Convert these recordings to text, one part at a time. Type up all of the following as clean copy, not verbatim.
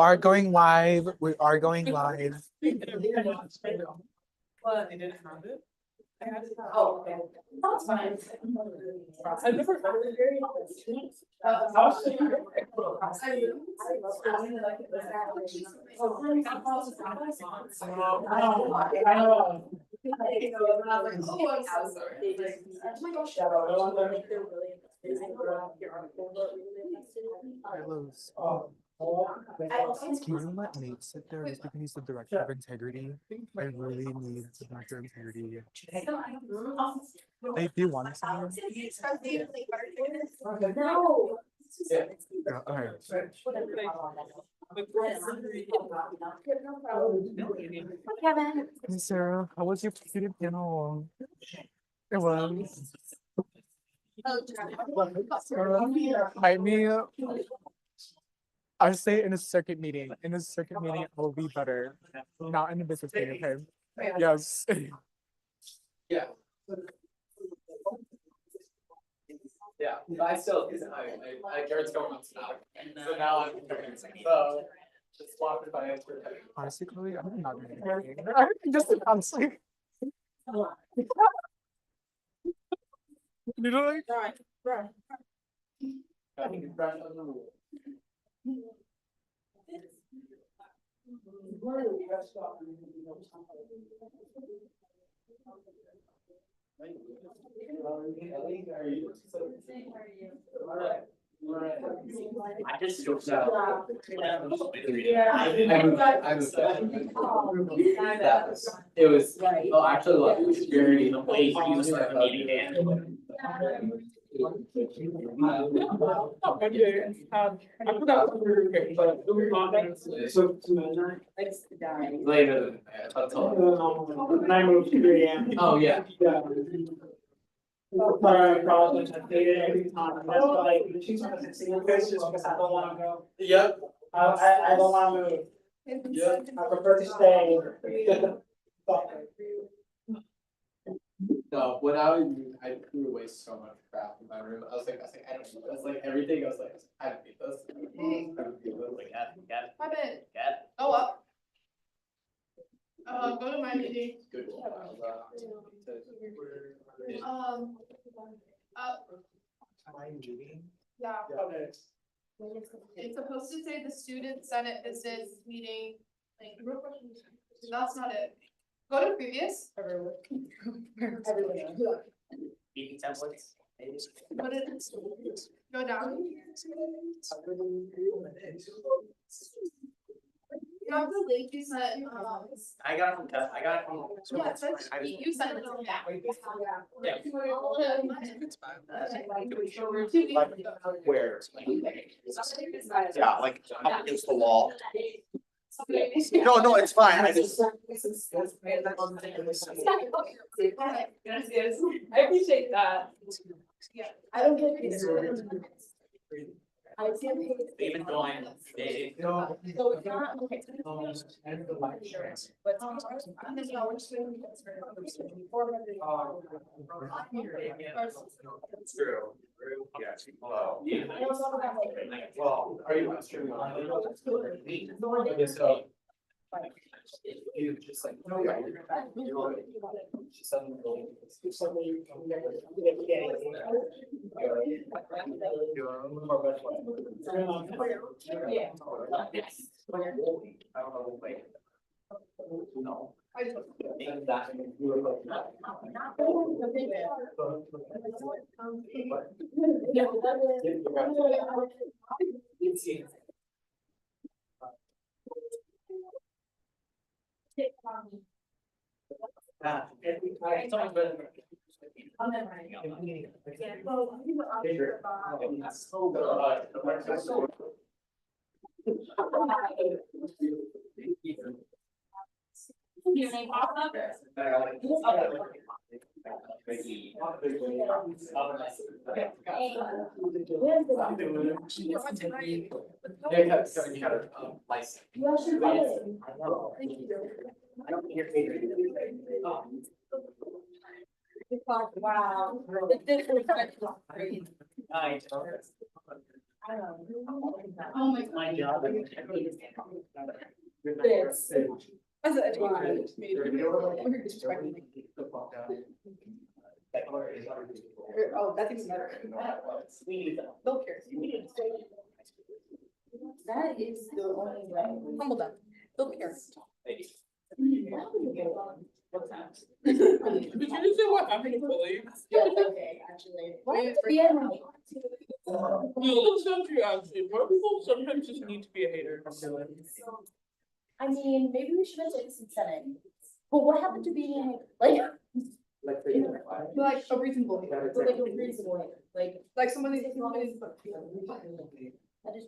are going live. We are going live. Oh, okay. That's fine. I've never heard of it. Carlos, can you let Nate sit there just because he's the director of integrity? I really need the director of integrity. Hey, do you want us in here? No. Yeah, okay. Kevin. Hey Sarah, how was your student panel? It was. I mean, I say in a circuit meeting. In a circuit meeting, it will be better. Not in a business meeting, okay? Yes. Yeah. Yeah, but I still, cause I Jared's going on now. So now I'm, so just walk by answer. Honestly, Chloe, I'm not doing anything. Just honestly. Literally. I think it's fresh on the rule. I just don't know. It was, oh, actually, like, it was very, the way he was like, meeting I forgot. later than that, that's all. And I moved to 3 AM. Oh, yeah. Yeah. But I probably have dated every time, that's why she's on the single face just because I don't wanna go. Yep. I don't wanna move, Yep. I prefer to stay. No, when I threw away so much crap in my room. I was like, I don't need this. Like everything, I was like, I don't need this. I don't need this. Like, Got it. My bad. Got it. Oh, up. Go to my meeting. Good one. Up, I'm leaving. yeah. Okay. It's supposed to say the student senate business meeting, like, that's not it. Go to previous. Meeting templates. Maybe. What it is. Go down. You have the link you sent, I got it from Tess. I got it from. yeah, it says you sent it on that. Yeah. It's fine. Where? Yeah, like up against the wall. No, it's fine. I just. I appreciate that. Yeah, I don't get it. I can't pay. They've been going. They. No. So it's not, okay. And the lecture. I'm just going to. It's true. Yeah. Well. Well, are you streaming on? Okay, so. You just like. No. I just. Your name popped up. License. Wow. Oh my God. My job. students. As an educator, we're disrespecting me. Oh, that's even better. Don't care. That is the only way. Humble them. Don't care. What's that? Did you just say what happened to Philly? Yeah, okay, actually. Yeah. No, that's not true, actually. More people sometimes just need to be a hater. I mean, maybe we should have taken Senate. But what happened to being like Like, Like a reasonable. but like a reasonable, like Like someone who's. that is.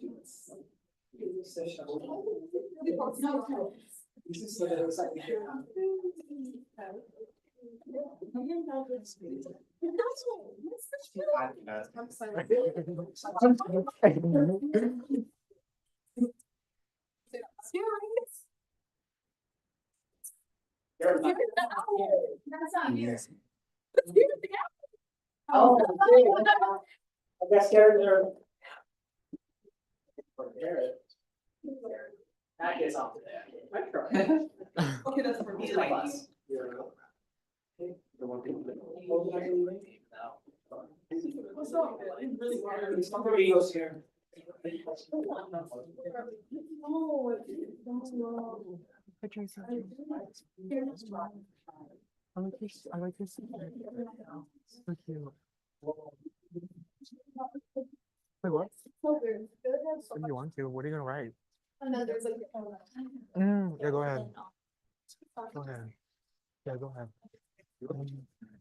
I'm sorry. That's not here. Yes. Oh. I guess they're. That gets off there. I try. Okay, that's for me. He's my class. The one thing that. What's wrong? Some videos here. Hi, Tracy. I like this. So cute. Wait, what? If you want to, what are you gonna write? And then there's like. Yeah, go ahead. Go ahead. Yeah, go ahead.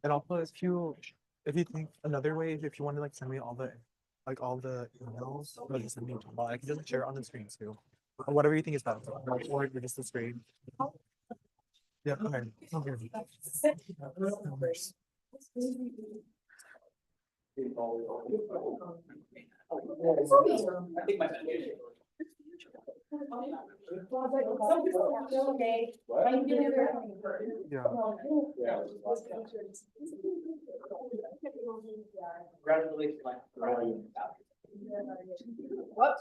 And also, if you think another way, if you want to like send me all the emails, or just send me I can just share it on the screen too. Or whatever you think is best, or just the screen. Yeah, go ahead. Okay. I think my. Okay. Yeah. Congratulations, my. What?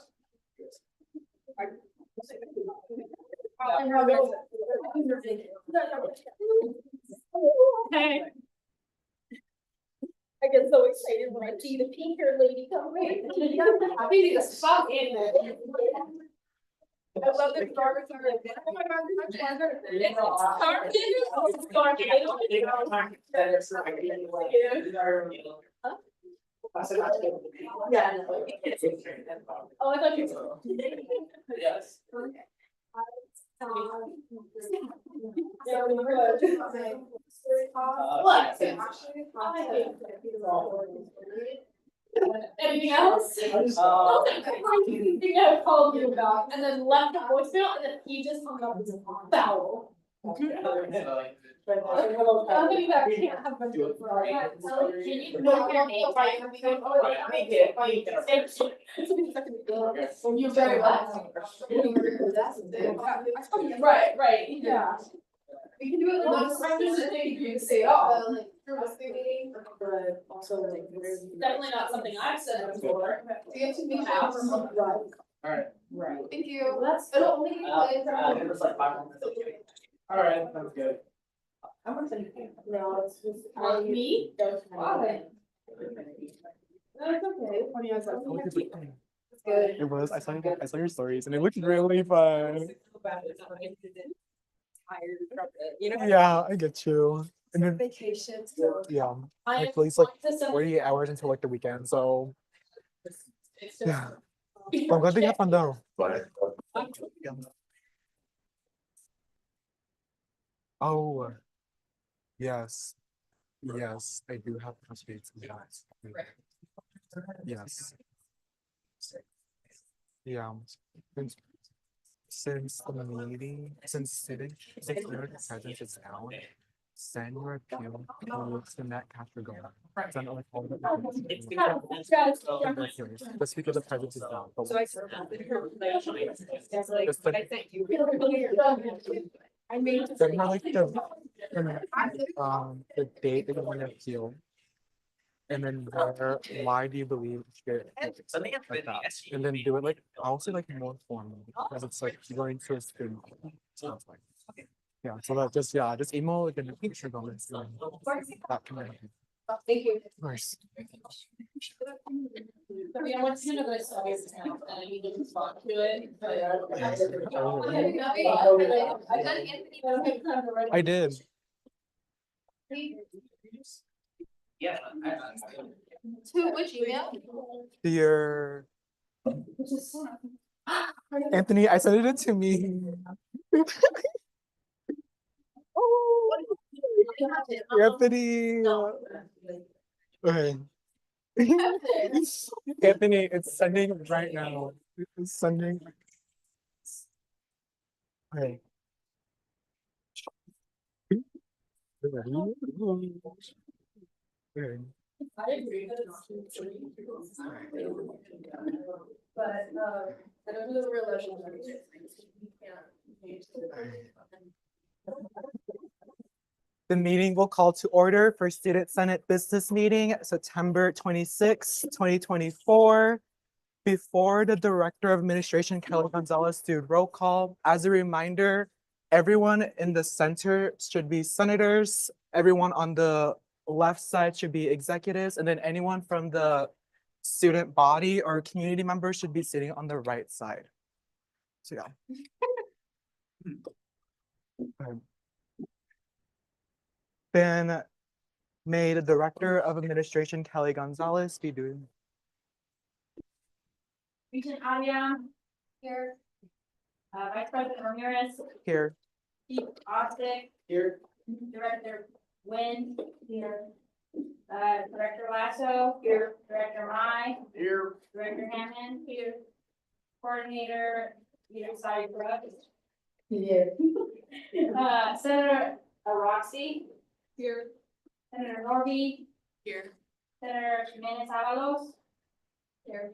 Hey. I get so excited when I see the pink haired lady come in. I need a spot in there. I love the garbage. Oh my God, it's much longer. It's garbage. Yeah. Oh, I thought you. Yes. Anything else? Uh, I think I called you about and then left a voicemail and then he just hung up his foul. I'm gonna be back, can't have been doing for our heads. Can you know your name? You're very welcome. Right, yeah. We can do it like non-specific, you can say, oh, like, you're listening. But also like, there's definitely not something I've said before. To get to meet House. Alright. Right. Thank you. That's. It'll only be played It was like 5 minutes. Alright, that's good. I'm gonna send you. No, it's just. Me? Why? That's okay. When you have I like something. this thing. It's good. It was. I saw your stories, and it looked really fun. Tired from it, you know? Yeah, I get you. And then Vacation. yeah, I like at least like want to send- 48 hours until like the weekend. So It's just- yeah, well, I'm glad they have fun though. Yeah. Oh, yes, yes, I do have frustrates. Yes, yes, yeah. Since the meeting, since the presence is down, send your appeal to Matt Castrogona. Send like all the. Let's speak of the presence is down. So I. Just Just like- I thank you. I made. Send her like the date that you want to appeal. and then why do you believe it should get like that? And then do it like, I'll say like more formal, because it's like going to a student. Sounds like. Yeah, so that just email like a picture going. That can happen. Thank you. Of course. I mean, I went to another study account and I need to respond to it, but. I did. Yeah. To which email? Your Anthony, I sent it to me. Anthony. Okay. Anthony, it's sending right now. It's sending. Okay. Okay. I agree that it's. But, I don't do the relation. The meeting will call to order for Student Senate Business Meeting, September 26, 2024. Before the Director of Administration, Kelly Gonzalez, do roll call. As a reminder, everyone in the center should be senators. Everyone on the left side should be executives, and then anyone from the student body or community members should be sitting on the right side. So yeah. Okay. Then may the Director of Administration, Kelly Gonzalez, be doing Regent Avia. Here. Vice President Ramirez, here. Chief Ostick, Here. Director Nguyen, here. Director Lasso, here. Director Mai, Here. Director Hammond, here. Coordinator, Sadi Brooks. Here. Senator Roxy. Here. Senator Norby. Here. Senator Jimenez Avalos. Here.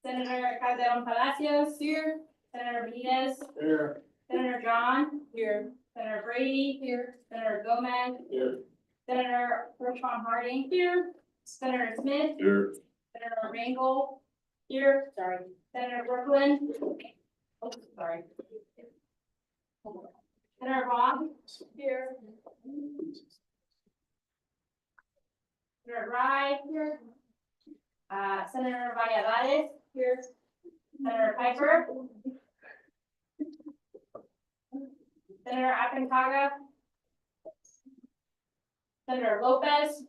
Senator Calderon Palacios. Here. Senator Benitez. Here. Senator John. Here. Senator Brady. Here. Senator Gomez. Here. Senator Hirschman Harding. Here. Senator Smith. Here. Senator Rangel. Here. Sorry. Senator Brooklyn. Oh, sorry. Senator Vaughn. Here. Senator Rye. Here. Senator Valladares. Here. Senator Piper. Senator Aconcagua. Senator Lopez.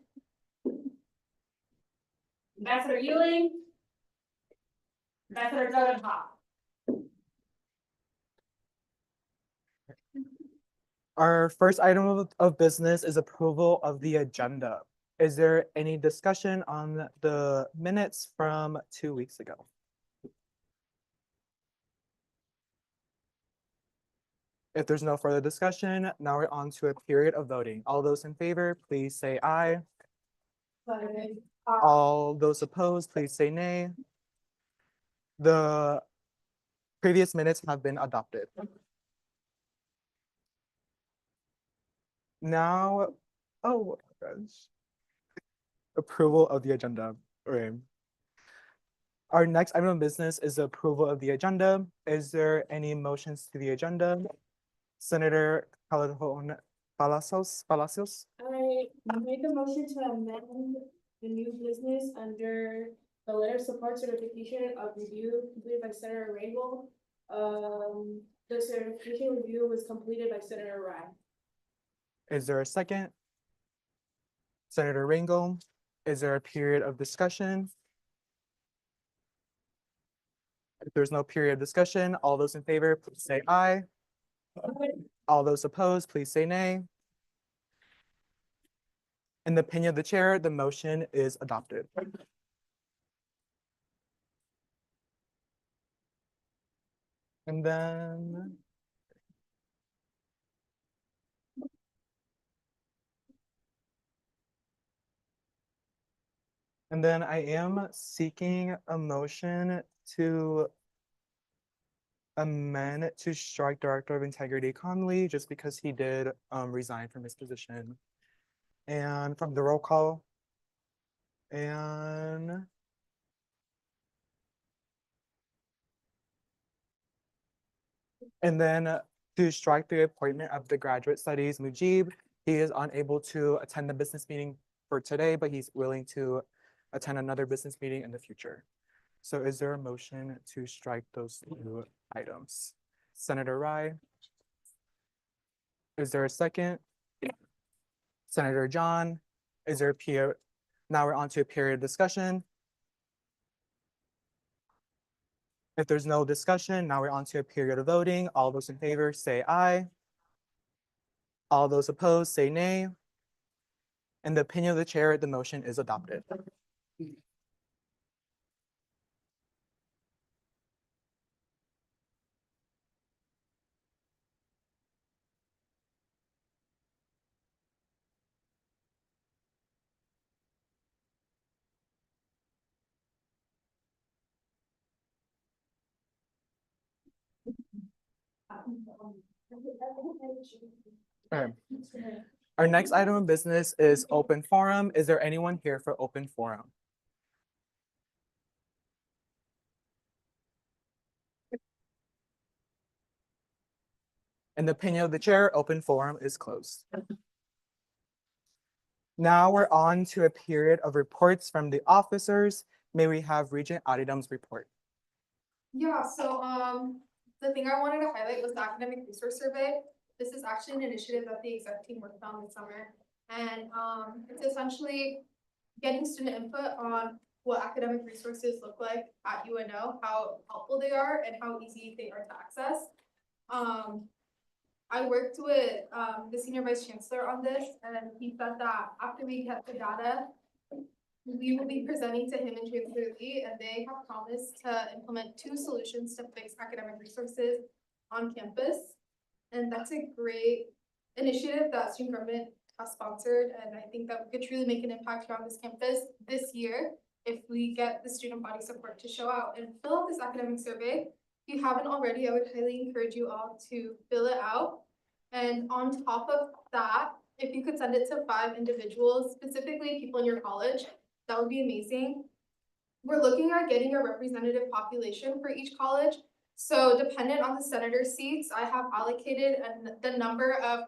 Ambassador Ewing. Ambassador Dodenhoff. Our first item of business is approval of the agenda. Is there any discussion on the minutes from 2 weeks ago? If there's no further discussion, now we're on to a period of voting. All those in favor, please say aye. All those opposed, please say nay. The previous minutes have been adopted. Now, oh gosh. Approval of the agenda. Okay. Our next item of business is the approval of the agenda. Is there any motions to the agenda? Senator Calderon Palacios? I make a motion to amend the new business under the letter of support certification of review completed by Senator Rangel. The certification review was completed by Senator Rye. Is there a second? Senator Rangel, is there a period of discussion? If there's no period of discussion, all those in favor, please say aye. All those opposed, please say nay. In the opinion of the chair, the motion is adopted. And then I am seeking a motion to amend to strike Director of Integrity Conley just because he did resign from his position. And from the roll call, And then to strike the appointment of the graduate studies, Mujib, he is unable to attend the business meeting for today, but he's willing to attend another business meeting in the future. So is there a motion to strike those two items? Senator Rye? Is there a second? Senator John? Is there a peer? Now we're on to a period discussion. If there's no discussion, now we're on to a period of voting. All those in favor say aye. All those opposed say nay. In the opinion of the chair, the motion is adopted. Okay. Our next item of business is open forum. Is there anyone here for open forum? In the opinion of the chair, open forum is closed. Now we're on to a period of reports from the officers. May we have Regent Adidam's report? Yeah, so, the thing I wanted to highlight was the academic resource survey. This is actually an initiative that the exec team worked on this summer. And, it's essentially getting student input on what academic resources look like at UNO, how helpful they are and how easy they are to access. I worked with, the senior vice chancellor on this, and he said that after we get the data, we will be presenting to him and Chancellor Lee, and they have promised to implement 2 solutions to fix academic resources on campus. And that's a great initiative that student government has sponsored, and I think that we could truly make an impact here on this campus this year if we get the student body support to show out and fill out this academic survey. If you haven't already, I would highly encourage you all to fill it out. And on top of that, if you could send it to 5 individuals, specifically people in your college, that would be amazing. We're looking at getting a representative population for each college. So dependent on the senator seats, I have allocated the number of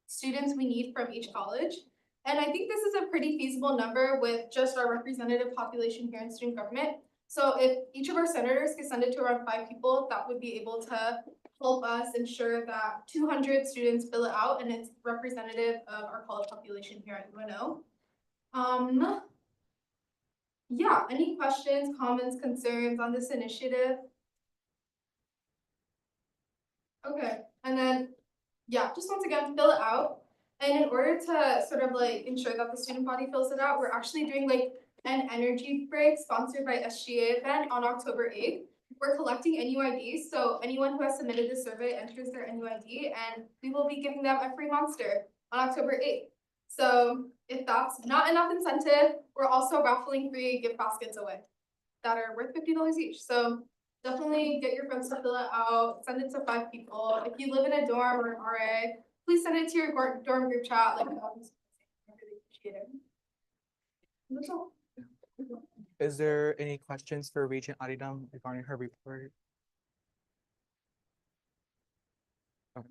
students we need from each college. And I think this is a pretty feasible number with just our representative population here in student government. So if each of our senators could send it to around 5 people, that would be able to help us ensure that 200 students fill it out and it's representative of our college population here at UNO. Yeah, any questions, comments, concerns on this initiative? Okay, and then, yeah, just once again, fill it out. And in order to sort of like ensure that the student body fills it out, we're actually doing like an energy break sponsored by SGA event on October 8th. We're collecting NUIDs, so anyone who has submitted the survey enters their NUID, and we will be giving them a free Monster on October 8th. So if that's not enough incentive, we're also raffling free gift baskets away that are worth $50 each. So definitely get your friends to fill it out, send it to 5 people. If you live in a dorm or an RA, please send it to your dorm group chat. Like, I really appreciate it. That's all. Is there any questions for Regent Adidam regarding her report? Okay.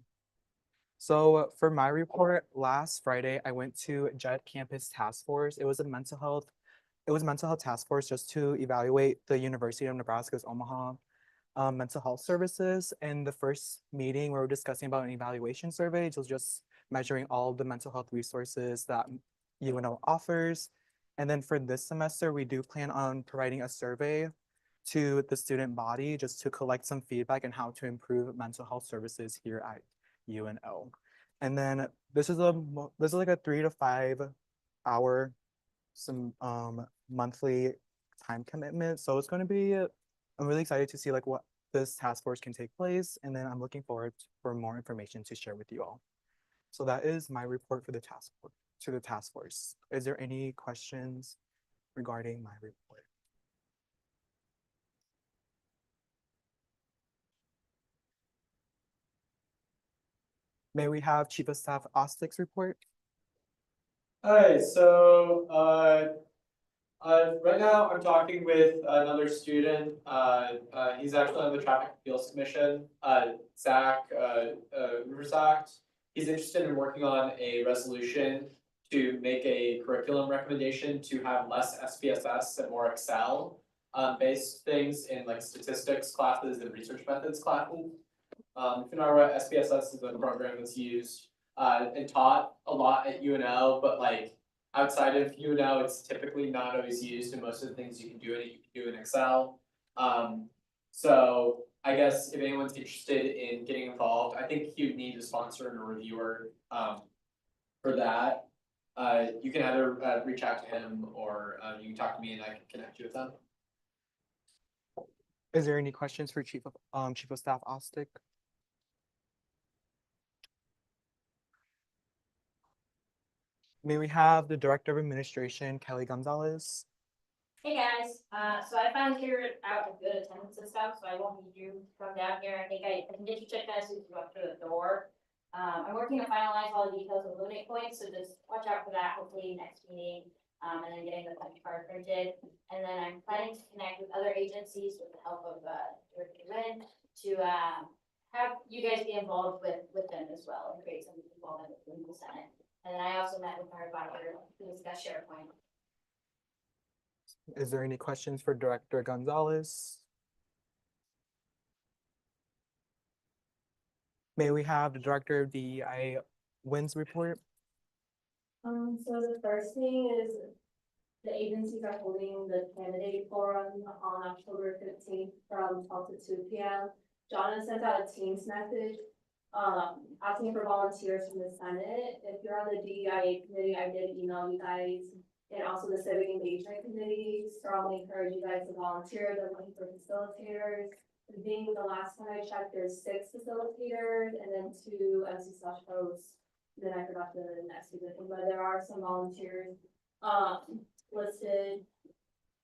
So for my report, last Friday, I went to JET Campus Task Force. It was a mental health task force just to evaluate the University of Nebraska's Omaha mental health services. And the first meeting, we were discussing about an evaluation survey. It was just measuring all the mental health resources that UNO offers. And then for this semester, we do plan on providing a survey to the student body just to collect some feedback on how to improve mental health services here at UNO. And then this is like a 3 to 5 hour monthly time commitment. So it's going to be, I'm really excited to see like what this task force can take place. And then I'm looking forward for more information to share with you all. So that is my report for the task force. Is there any questions regarding my report? May we have Chief of Staff Ostick's report? Alright, so Right now, I'm talking with another student, he's actually on the Traffic Appeals Commission, Zach, Rurzak. He's interested in working on a resolution to make a curriculum recommendation to have less SPSS and more Excel based things in like statistics classes and research methods classes. If you know what SPSS is a program that's used and taught a lot at UNL, but like outside of UNL, it's typically not always used, and most of the things you can do in it, you can do in Excel. So I guess if anyone's interested in getting involved, I think you'd need a sponsor and a reviewer for that. You can either reach out to him or you can talk to me and I can connect you with them. Is there any questions for Chief of Staff Ostick? May we have the Director of Administration, Kelly Gonzalez? Hey guys, so I finally figured out a good attendance system, so I won't need you to come down here. I think I can get you checked as soon as you walk through the door. I'm working to finalize all the details of Lunate points, so just watch out for that, hopefully next meeting. And then getting the punch card printed. And then I'm planning to connect with other agencies with the help of Director Lynn to have you guys be involved with them as well and create some involvement in the Senate. And then I also met with our advisor to discuss SharePoint. Is there any questions for Director Gonzalez? May we have the Director of DEI Wins report? So the first thing is the agencies are holding the candidate forum on October 15th from 12 to 2 p.m. Jonna sent out a Teams message asking for volunteers from the Senate. If you're on the DEIA committee, I did email you guys, and also the Civic Engagement Committee. Strongly encourage you guys to volunteer. They're looking for facilitators. Being the last time I checked, there's 6 facilitators and then 2 MC/hosts. Then I forgot the next thing, but there are some volunteers listed.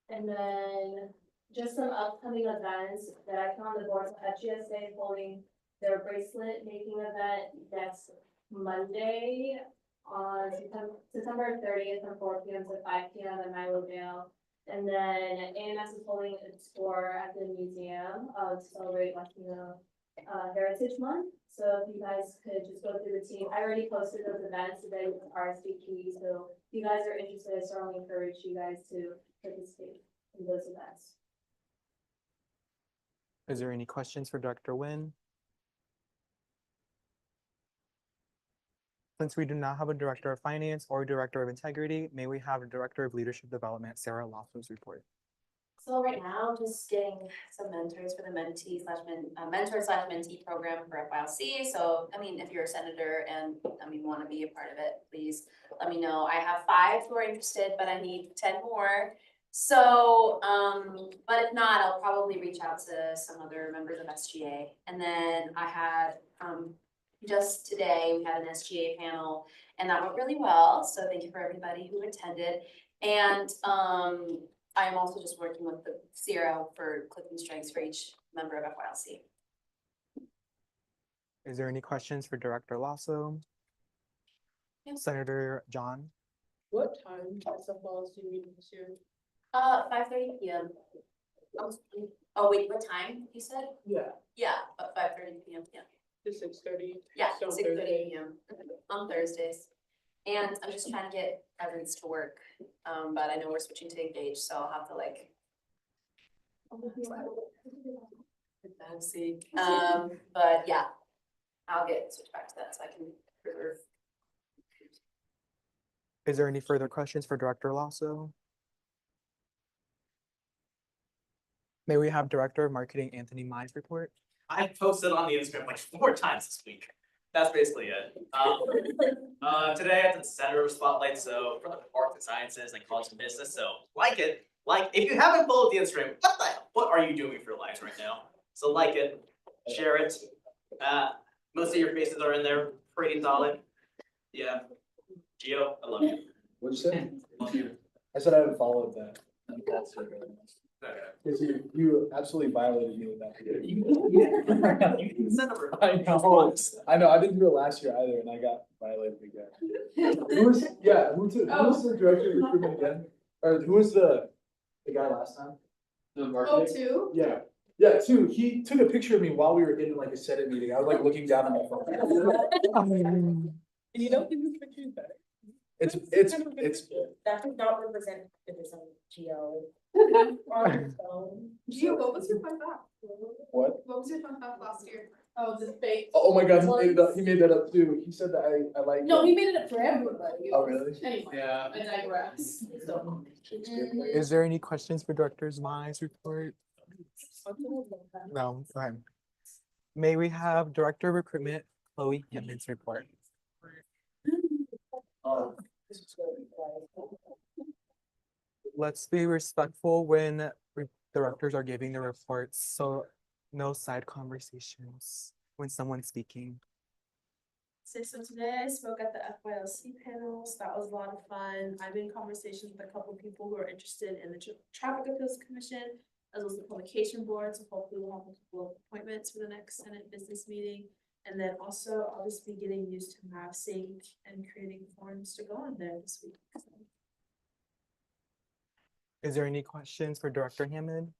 And then just some upcoming events that I found the board at GSA is holding their bracelet making event next Monday on September 30th from 4 p.m. to 5 p.m. at Milo Vale. And then AMS is holding a tour at the museum to celebrate Latino Heritage Month. So if you guys could just go through the team, I already posted those events today with RSVP. So if you guys are interested, I strongly encourage you guys to participate in those events. Is there any questions for Director Nguyen? Since we do not have a Director of Finance or Director of Integrity, may we have a Director of Leadership Development, Sarah Lasso's report? So right now, just getting some mentors for the mentor/mentee program for FYLC. So, I mean, if you're a senator and want to be a part of it, please let me know. I have 5 who are interested, but I need 10 more. So, but if not, I'll probably reach out to some other members of SGA. And then I had, just today, we had an SGA panel and that went really well. So thank you for everybody who attended. And, I'm also just working with the CRO for clipping strengths for each member of FYLC. Is there any questions for Director Lasso? Yeah. Senator John? What time is the policy meeting this year? 5:30 p.m. Oh wait, what time you said? Yeah, Yeah, 5:30 p.m. Yeah. to 6:30. Yeah, So 6:30 Thursday. p.m. on Thursdays. And I'm just trying to get Evans to work, but I know we're switching to Engage, so I'll have to like. See, but yeah, I'll get switched back to that so I can preserve. Is there any further questions for Director Lasso? May we have Director of Marketing Anthony Mize report? I posted on the Instagram like 4 times this week. That's basically it. Today I did the Center of Spotlight, so for the Arts and Sciences and College and Business, so like it. Like, if you haven't followed the Instagram, what are you doing with your lives right now? So like it, share it. Most of your faces are in there, pretty solid. Yeah. Gio, I love you. What'd you say? Love you. I said I haven't followed that. Okay. Because you absolutely violated me with that. You can send over. I know, I didn't do it last year either, and I got violated again. Who was the director of recruitment again? Or who was the the guy last time. Oh, two? Yeah, yeah, two, he took a picture of me while we were in like a Senate meeting, I was like looking down at my phone. You don't think this picture is better? It's, That does not represent the design GO. Gio, what was your fun fact? what? What was your fun fact last year? Oh, the debate. Oh my god, he made that up too, he said that I like. No, he made it up for everybody. Oh, really? Anyway, Yeah. I digress, so. Is there any questions for Director Mai's report? No, okay. May we have Director of Recruitment, Chloe Hinman's report? Let's be respectful when directors are giving their reports, so no side conversations when someone's speaking. So today I spoke at the FYLC panels, that was a lot of fun. I've been in conversations with a couple of people who are interested in the Traffic Appeals Commission, as well as the Publication Board, so hopefully we'll have a couple of appointments for the next Senate business meeting. And then also, I'll just be getting used to MapSync and creating forms to go on there this week. So. Is there any questions for Director Hammond?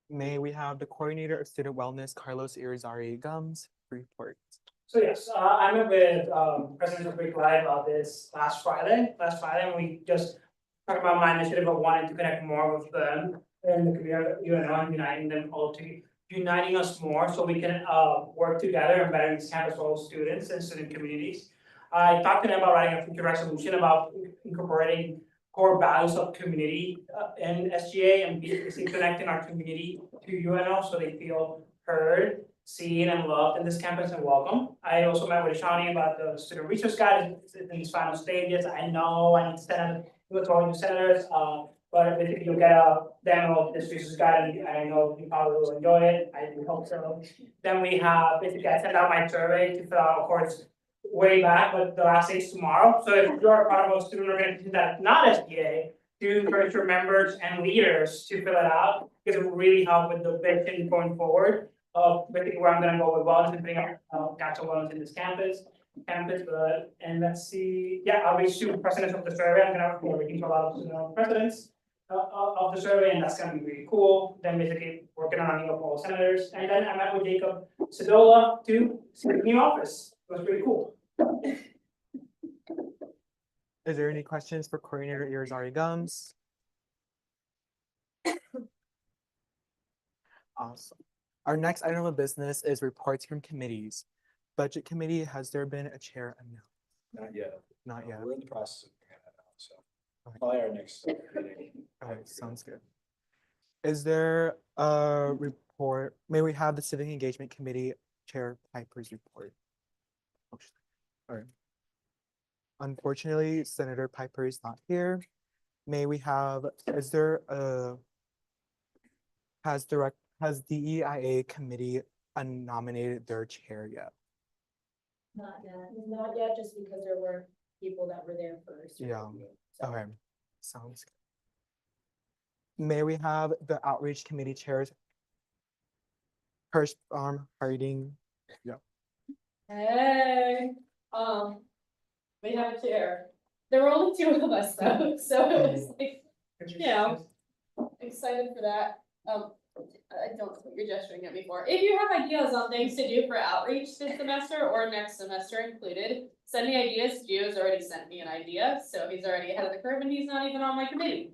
May we have the Coordinator of Student Wellness, Carlos Irizarry Gums, report? So yes, I met with President of Greek Live about this last Friday, and we just talked about my initiative of wanting to connect more with them and the community, and uniting them all to, uniting us more so we can work together and better this campus for all students and student communities. I talked to them about writing a future resolution about incorporating core values of community in SGA and basically connecting our community to UNO so they feel heard, seen and loved in this campus and welcome. I also met with Shani about the student research guide in these final stages. I know I need to send it to all new senators, but basically you'll get a demo of this research guide and I know you probably will enjoy it. I do hope so. Then we have basically I sent out my survey to fill out, of course, way back, but the last day is tomorrow. So if you're a part of a student organization that's not SBA, do encourage your members and leaders to fill it out because it will really help with the vision going forward of basically where I'm gonna go with wellness and bring up gaps of wellness in this campus. And let's see, yeah, I'll be super president of the survey. I'm gonna be working to a lot of presidents of the survey, and that's gonna be really cool. Then basically working on a all senators, and then I met with Jacob Sedola to see the new office. It was pretty cool. Is there any questions for Coordinator Irizarry Gums? Awesome. Our next item of business is reports from committees. Budget Committee, has there been a chair announced? Not yet. Not yet. We're in the process of figuring that out, so. Probably our next meeting. Okay, sounds good. Is there a report? May we have the Civic Engagement Committee Chair Piper's report? All right. Unfortunately, Senator Piper is not here. May we have, is there a, has the EIA committee nominated their chair yet? Not yet, just because there were people that were there first. Yeah, okay, sounds good. May we have the outreach committee chairs? Hirschbaum, Harding, yeah. Hey, we have a chair. There were only two of us though, so it was like, you know, excited for that. I don't know what you're gesturing at me for. If you have ideas on things to do for outreach this semester or next semester included, send me ideas. Gio's already sent me an idea, so he's already ahead of the curve and he's not even on my committee.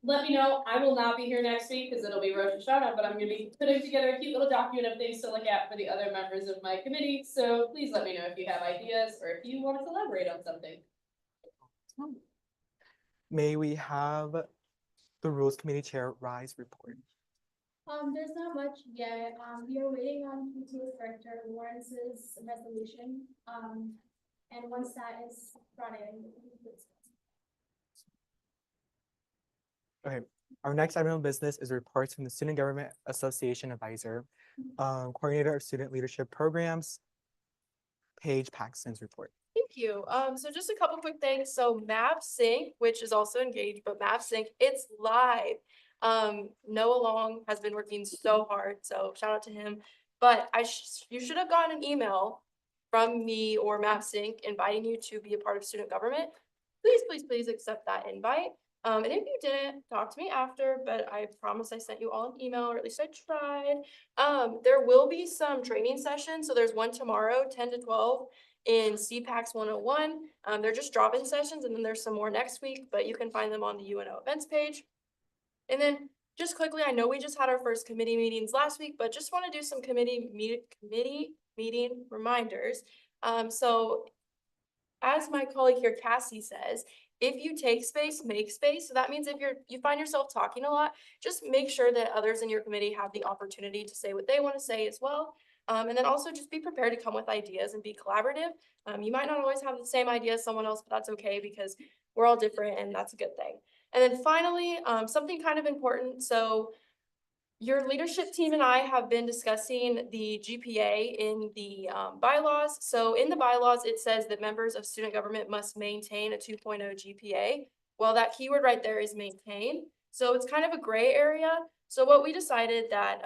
Let me know. I will not be here next week because it'll be Rosh Hashanah, but I'm gonna be putting together a cute little document of things to look at for the other members of my committee. So please let me know if you have ideas or if you want to collaborate on something. May we have the Rules Committee Chair Rise report? There's not much yet. We are waiting on PTA Director Lawrence's resolution. And once that is brought in. Okay, our next item of business is reports from the Student Government Association Advisor, Coordinator of Student Leadership Programs, Paige Paxton's report. Thank you. So just a couple quick things. So MapSync, which is also engaged, but MapSync, it's live. Noah Long has been working so hard, so shout out to him. But you should have gotten an email from me or MapSync inviting you to be a part of student government, please accept that invite. And if you didn't, talk to me after, but I promise I sent you all an email, or at least I tried. There will be some training sessions. So there's one tomorrow, 10 to 12 in CPACS 101. They're just drop-in sessions, and then there's some more next week, but you can find them on the UNO events page. And then just quickly, I know we just had our first committee meetings last week, but just want to do some committee meeting reminders. So as my colleague here, Cassie, says, if you take space, make space. So that means if you find yourself talking a lot, just make sure that others in your committee have the opportunity to say what they want to say as well. And then also just be prepared to come with ideas and be collaborative. You might not always have the same idea as someone else, but that's okay because we're all different and that's a good thing. And then finally, something kind of important. So your leadership team and I have been discussing the GPA in the bylaws. So in the bylaws, it says that members of student government must maintain a 2.0 GPA. Well, that keyword right there is maintain. So it's kind of a gray area. So what we decided that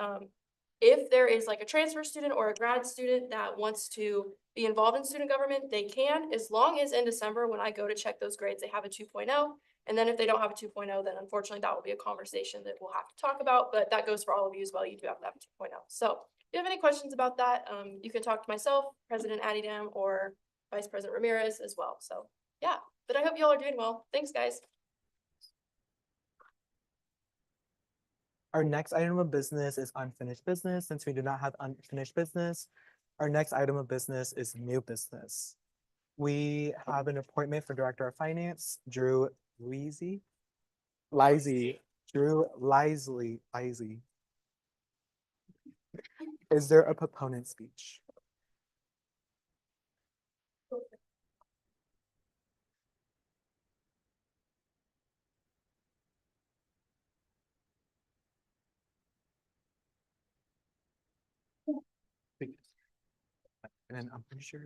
if there is like a transfer student or a grad student that wants to be involved in student government, they can, as long as in December when I go to check those grades, they have a 2.0. And then if they don't have a 2.0, then unfortunately that will be a conversation that we'll have to talk about, but that goes for all of you as well. You do have to have a 2.0. So if you have any questions about that, you can talk to myself, President Adidam, or Vice President Ramirez as well. So yeah, but I hope y'all are doing well. Thanks, guys. Our next item of business is unfinished business. Since we do not have unfinished business, our next item of business is new business. We have an appointment for Director of Finance, Drew Lisey. Drew Lisey. Is there a proponent speech? And then I'm pretty sure.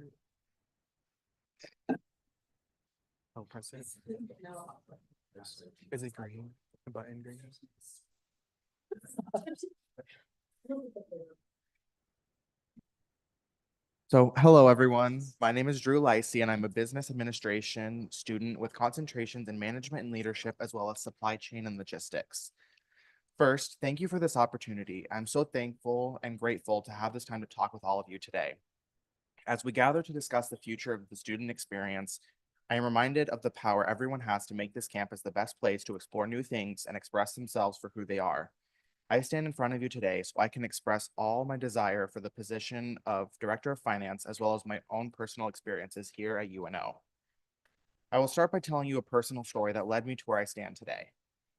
Oh, press it. Is it green? The button green? So, hello everyone. My name is Drew Lisey and I'm a business administration student with concentrations in management and leadership as well as supply chain and logistics. First, thank you for this opportunity. I'm so thankful and grateful to have this time to talk with all of you today. As we gather to discuss the future of the student experience, I am reminded of the power everyone has to make this campus the best place to explore new things and express themselves for who they are. I stand in front of you today so I can express all my desire for the position of Director of Finance as well as my own personal experiences here at UNO. I will start by telling you a personal story that led me to where I stand today.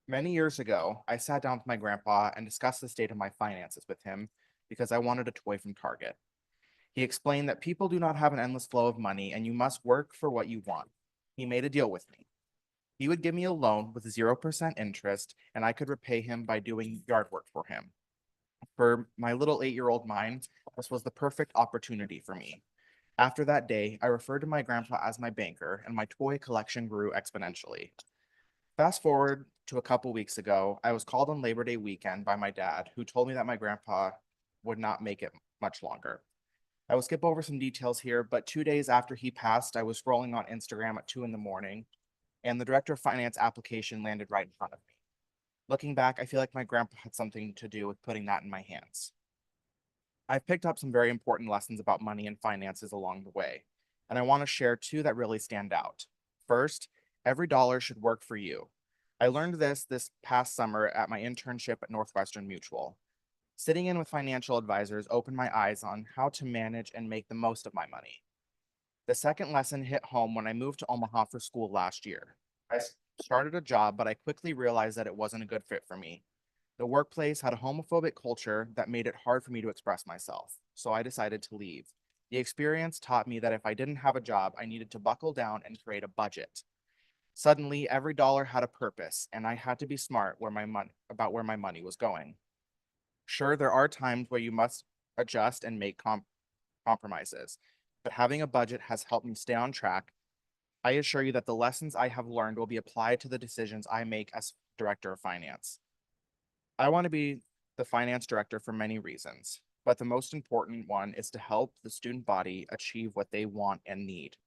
Many years ago, I sat down with my grandpa and discussed the state of my finances with him because I wanted a toy from Target. He explained that people do not have an endless flow of money and you must work for what you want. He made a deal with me. He would give me a loan with 0% interest and I could repay him by doing yard work for him. For my little 8-year-old mind, this was the perfect opportunity for me. After that day, I referred to my grandpa as my banker and my toy collection grew exponentially. Fast forward to a couple weeks ago, I was called on Labor Day weekend by my dad, who told me that my grandpa would not make it much longer. I will skip over some details here, but 2 days after he passed, I was scrolling on Instagram at 2 a.m, and the Director of Finance application landed right in front of me. Looking back, I feel like my grandpa had something to do with putting that in my hands. I've picked up some very important lessons about money and finances along the way, and I want to share 2 that really stand out. First, every dollar should work for you. I learned this past summer at my internship at Northwestern Mutual. Sitting in with financial advisors opened my eyes on how to manage and make the most of my money. The second lesson hit home when I moved to Omaha for school last year. I started a job, but I quickly realized that it wasn't a good fit for me. The workplace had a homophobic culture that made it hard for me to express myself, so I decided to leave. The experience taught me that if I didn't have a job, I needed to buckle down and create a budget. Suddenly, every dollar had a purpose, and I had to be smart about where my money was going. Sure, there are times where you must adjust and make compromises, but having a budget has helped me stay on track. I assure you that the lessons I have learned will be applied to the decisions I make as Director of Finance. I want to be the finance director for many reasons. but the most important one is to help the student body achieve what they want and need.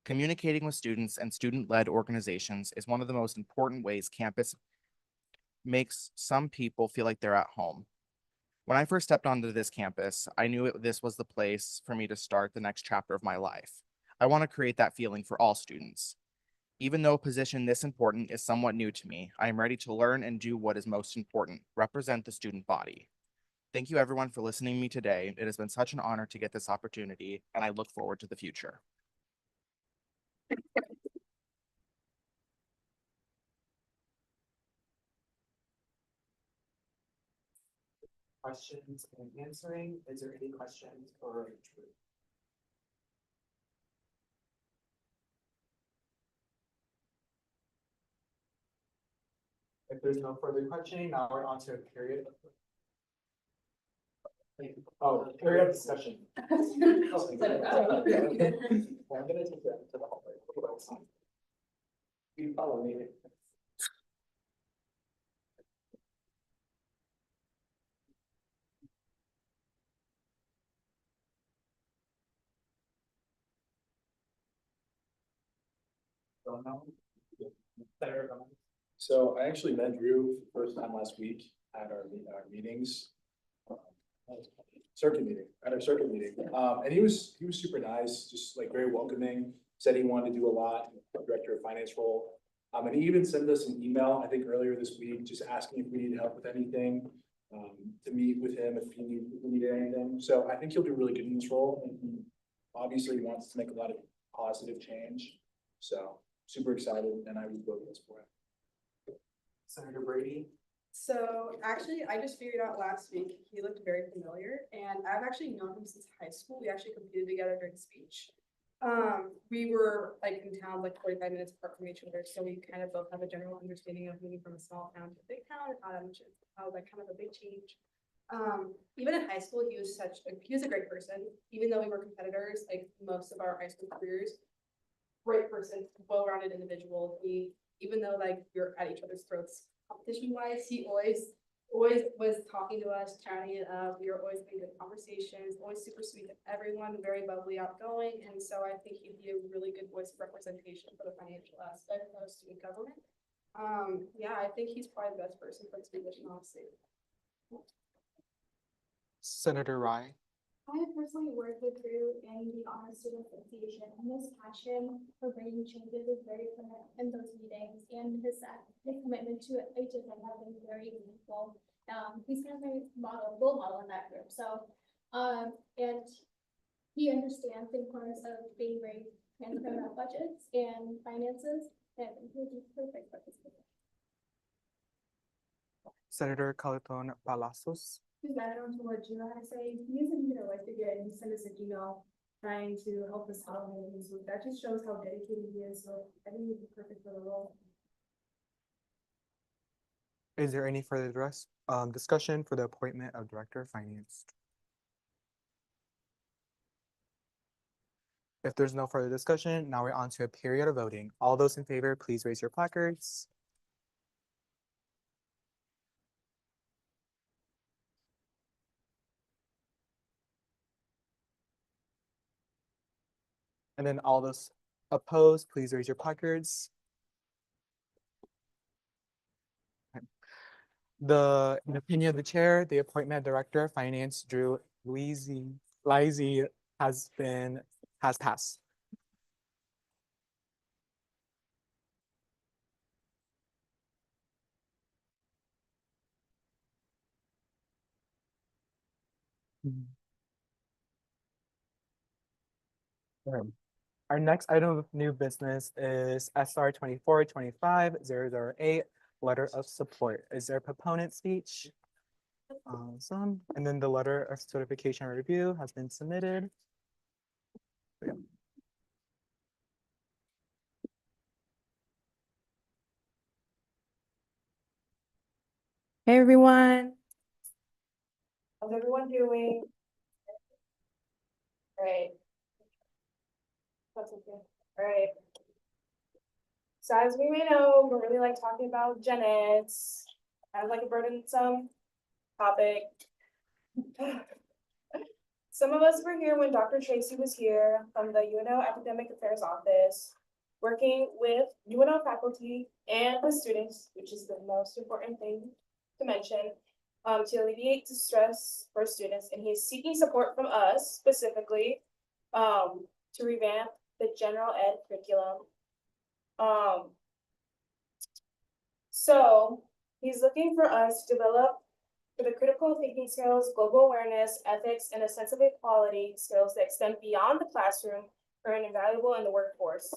Communicating with students and student-led organizations is one of the most important ways campus makes some people feel like they're at home. When I first stepped onto this campus, I knew this was the place for me to start the next chapter of my life. I want to create that feeling for all students. Even though a position this important is somewhat new to me, I am ready to learn and do what is most important, represent the student body. Thank you everyone for listening to me today. It has been such an honor to get this opportunity, and I look forward to the future. Questions and answering. Is there any questions for Drew? If there's no further questioning, now we're on to a period. Oh, period of discussion. I'm gonna take that to the hallway. You follow me. So I actually met Drew for the first time last week at our meetings. Circuit meeting, at our circuit meeting. And he was super nice, just like very welcoming, said he wanted to do a lot, director of finance role. And he even sent us an email, I think earlier this week, just asking if we need help with anything, to meet with him if he needed anything. So I think he'll do really good in this role, and he obviously wants to make a lot of positive change. So super excited, and I would vote this for it. Senator Brady. So actually, I just figured out last week, he looked very familiar, and I've actually known him since high school. We actually competed together during speech. We were like in town, like 45 minutes apart from each other, so we kind of both have a general understanding of moving from a small town to a big town, and how like kind of a big change. Even in high school, he was a great person. Even though we were competitors, like most of our high school careers, great person, well-rounded individual. Even though like we were at each other's throats competition wise, he always was talking to us, chatting it up. We were always having good conversations, always super sweet to everyone, very bubbly, outgoing. And so I think he'd be a really good voice of representation for the financial aspect of student government. Yeah, I think he's probably the best person for this position, honestly. Senator Rye. I have personally worked with Drew in the Honor Student Association, and his passion for bringing changes is very apparent in those meetings, and his commitment to HSM has been very meaningful. He's kind of a role model in that group. So, and he understands the importance of being very transparent about budgets and finances, and he's perfect for this position. Senator Calaton Palacios. Just add on to what Gina had to say, he isn't even a figure, and he sent us an email trying to help us out on it, so that just shows how dedicated he is, so I think he'd be perfect for the role. Is there any further discussion for the appointment of Director of Finance? If there's no further discussion, now we're on to a period of voting. All those in favor, please raise your placards. And then all those opposed, please raise your placards. In opinion of the chair, the appointment of Director of Finance, Drew Lizzie has passed. Our next item of new business is SR 24-25-008, letter of support. Is there a proponent speech? Awesome. And then the letter of certification review has been submitted. Yeah. Hey everyone. How's everyone doing? Great. That's okay. All right. So as we may know, we're really like talking about gen eds, kind of like a burdensome topic. Some of us were here when Dr. Tracy was here from the UNO Academic Affairs Office, working with UNO faculty and the students, which is the most important thing to mention, to alleviate distress for students, and he is seeking support from us specifically, to revamp the general ed curriculum. So he's looking for us to develop for the critical thinking skills, global awareness, ethics, and a sense of equality skills that extend beyond the classroom are invaluable in the workforce.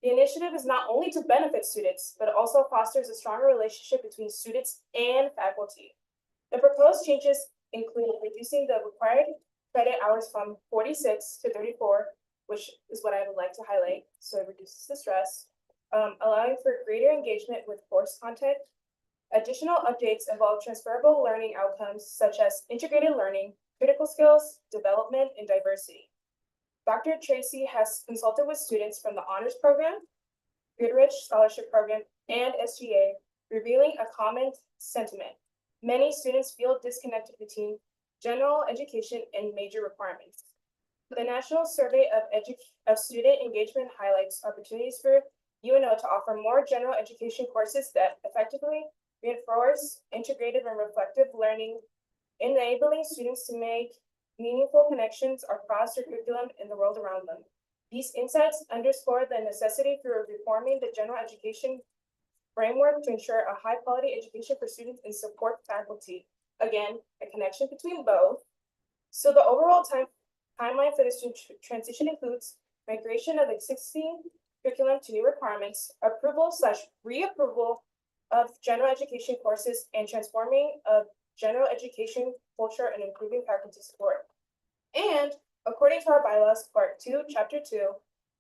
The initiative is not only to benefit students, but also fosters a stronger relationship between students and faculty. The proposed changes include reducing the required credit hours from 46 to 34, which is what I would like to highlight, so it reduces the stress, allowing for greater engagement with course content. Additional updates involve transferable learning outcomes such as integrated learning, critical skills, development, and diversity. Dr. Tracy has consulted with students from the Honors Program, Goodrich Scholarship Program, and SGA, revealing a common sentiment. Many students feel disconnected between general education and major requirements. The National Survey of Student Engagement highlights opportunities for UNO to offer more general education courses that effectively reinforce integrative and reflective learning, enabling students to make meaningful connections across their curriculum and the world around them. These insights underscore the necessity for reforming the general education framework to ensure a high-quality education for students and support faculty. Again, a connection between both. So the overall timeline for this transition includes migration of existing curriculum to new requirements, approval/reapproval of general education courses, and transforming of general education culture and improving faculty support. And according to our bylaws, part 2, chapter 2,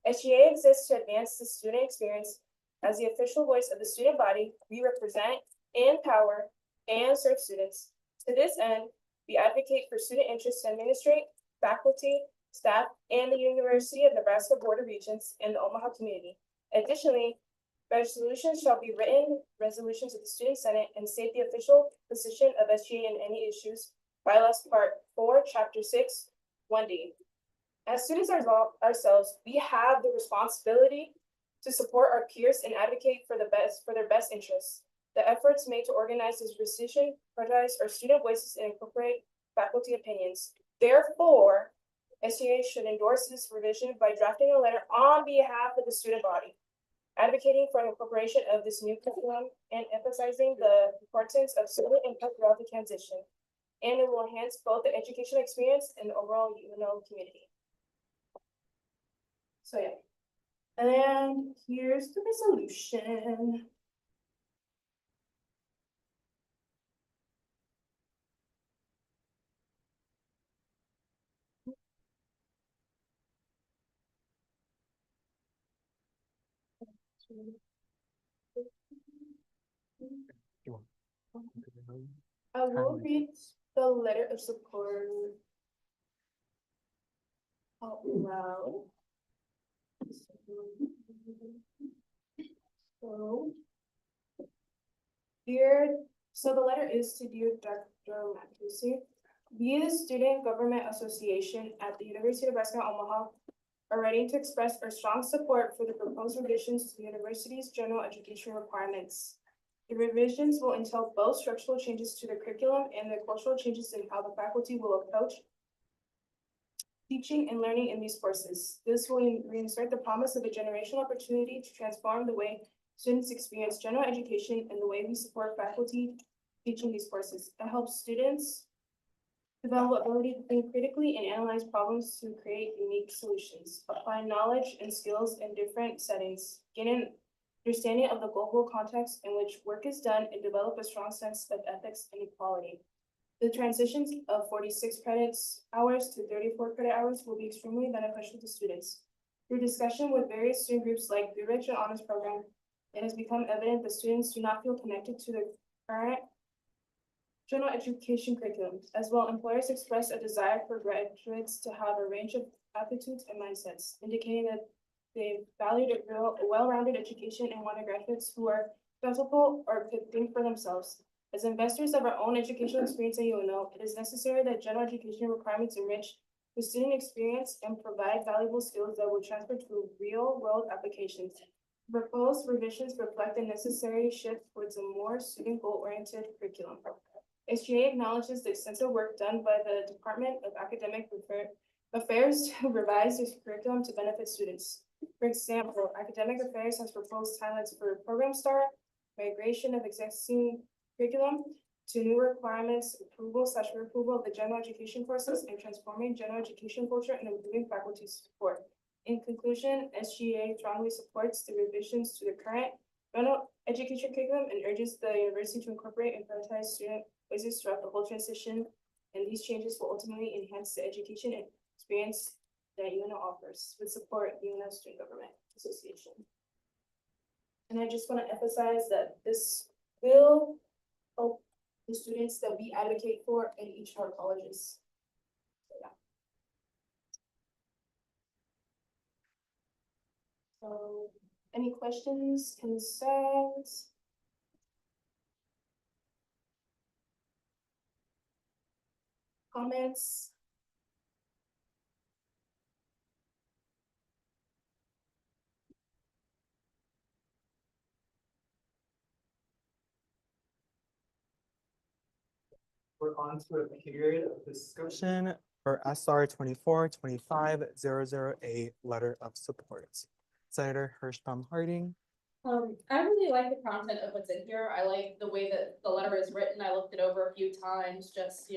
SGA exists to advance the student experience. As the official voice of the student body, we represent, empower, and serve students. To this end, we advocate for student interests to administrate, faculty, staff, and the University of Nebraska Board of Regents and the Omaha community. Additionally, resolutions shall be written resolutions of the Student Senate and state the official position of SGA in any issues. Bylaws part 4, chapter 6, 1D. As students ourselves, we have the responsibility to support our peers and advocate for their best interests. The efforts made to organize this decision, prioritize our student voices, and incorporate faculty opinions. Therefore, SGA should endorse this revision by drafting a letter on behalf of the student body, advocating for an incorporation of this new curriculum and emphasizing the importance of student input throughout the transition. And it will enhance both the educational experience and the overall UNO community. So yeah. And then here's the resolution. I will read the letter of support out loud. So the letter is to dear Dr. Matthews. We, the Student Government Association at the University of Nebraska Omaha, are writing to express our strong support for the proposed revisions to the university's general education requirements. The revisions will entail both structural changes to the curriculum and the cultural changes in how the faculty will approach teaching and learning in these courses. This will reinsert the promise of a generational opportunity to transform the way students experience general education and the way we support faculty teaching these courses. It helps students develop ability to think critically and analyze problems to create unique solutions, apply knowledge and skills in different settings, gain an understanding of the global context in which work is done, and develop a strong sense of ethics and equality. The transitions of 46 credits hours to 34 credit hours will be extremely beneficial to students. Through discussion with various student groups like the Rich and Honors Program, it has become evident that students do not feel connected to the current general education curriculum. As well, employers express a desire for graduates to have a range of aptitudes and mindsets, indicating that they valued a well-rounded education and wanted graduates who are accessible or could think for themselves. As investors of our own educational experience at UNO, it is necessary that general education requirements enrich the student experience and provide valuable skills that will transfer to real-world applications. Proposed revisions reflect the necessary shift towards a more student goal-oriented curriculum. SGA acknowledges the extensive work done by the Department of Academic Affairs to revise its curriculum to benefit students. For example, Academic Affairs has proposed timelines for program start, migration of existing curriculum to new requirements, approval/reapproval of the general education courses, and transforming general education culture and improving faculty support. In conclusion, SGA strongly supports the revisions to the current general education curriculum and urges the university to incorporate and prioritize student voices throughout the whole transition. And these changes will ultimately enhance the education and experience that UNO offers with support of UNO Student Government Association. And I just want to emphasize that this will help the students that we advocate for in each of our colleges. So, yeah. So, any questions, concerns? Comments? We're on to a period of discussion for SR 24-25-008, letter of support. Senator Hirschbaum Harding. I really like the content of what's in here. I like the way that the letter is written. I looked it over a few times, just,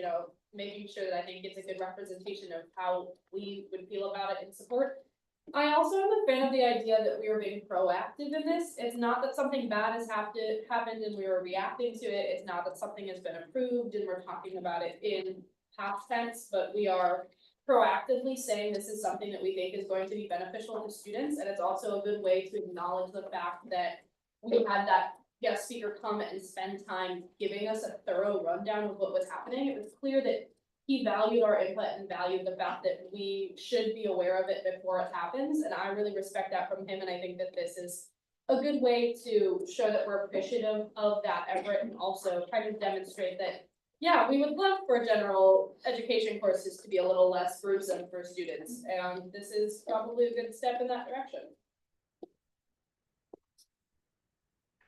making sure that I think it's a good representation of how we would feel about it in support. I also am a fan of the idea that we are being proactive in this. It's not that something bad has happened and we are reacting to it. It's not that something has been approved and we're talking about it in past tense, but we are proactively saying this is something that we think is going to be beneficial to students. And it's also a good way to acknowledge the fact that we had that guest speaker come and spend time giving us a thorough rundown of what was happening. It was clear that he valued our input and valued the fact that we should be aware of it before it happens. And I really respect that from him. And I think that this is a good way to show that we're appreciative of that effort and also try to demonstrate that, yeah, we would love for general education courses to be a little less gruesome for students. And this is probably a good step in that direction.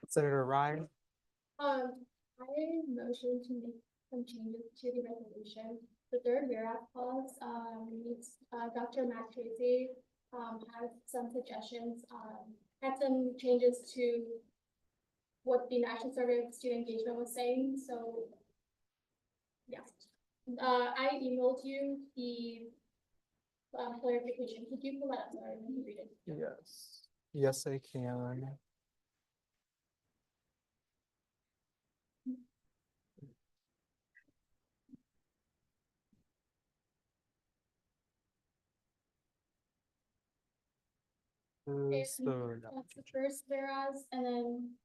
Senator Ryan. I motion to make some changes to the resolution. The third whereas clause, needs, Dr. Matt Tracy, has some suggestions, had some changes to what the National Survey of Student Engagement was saying, so. Yeah, I emailed you the, clarification. Could you pull that up? Sorry, let me read it. Yes. Yes, I can. That's the first whereas, and then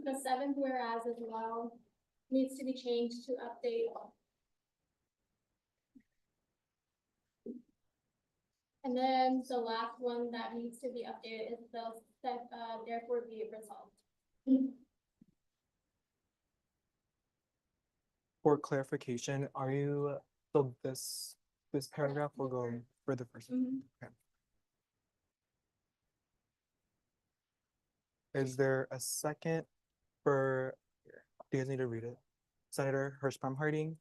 the seventh whereas as well needs to be changed to update. And then the last one that needs to be updated is the therefore be it resolved. For clarification, are you, so this paragraph will go for the first. Okay. Is there a second for, do you guys need to read it? Senator Hirschbaum Harding?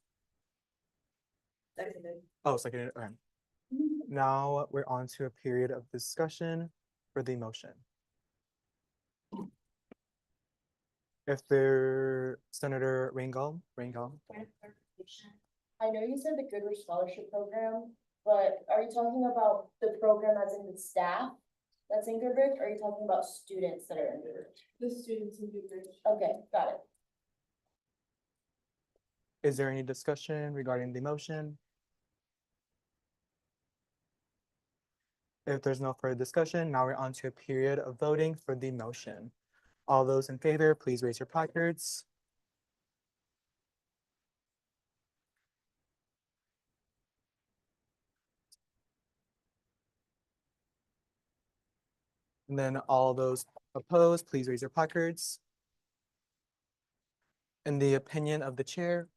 Seconded. Oh, seconded, okay. Now we're on to a period of discussion for the motion. If there, Senator Rangel. I know you said the Goodrich Scholarship Program, but are you talking about the program as in the staff that's in Goodrich, or are you talking about students that are in Goodrich? The students in Goodrich. Okay, got it. Is there any discussion regarding the motion? If there's no further discussion, now we're on to a period of voting for the motion. All those in favor, please raise your placards. And then all those opposed, please raise your placards. In the opinion of the chair,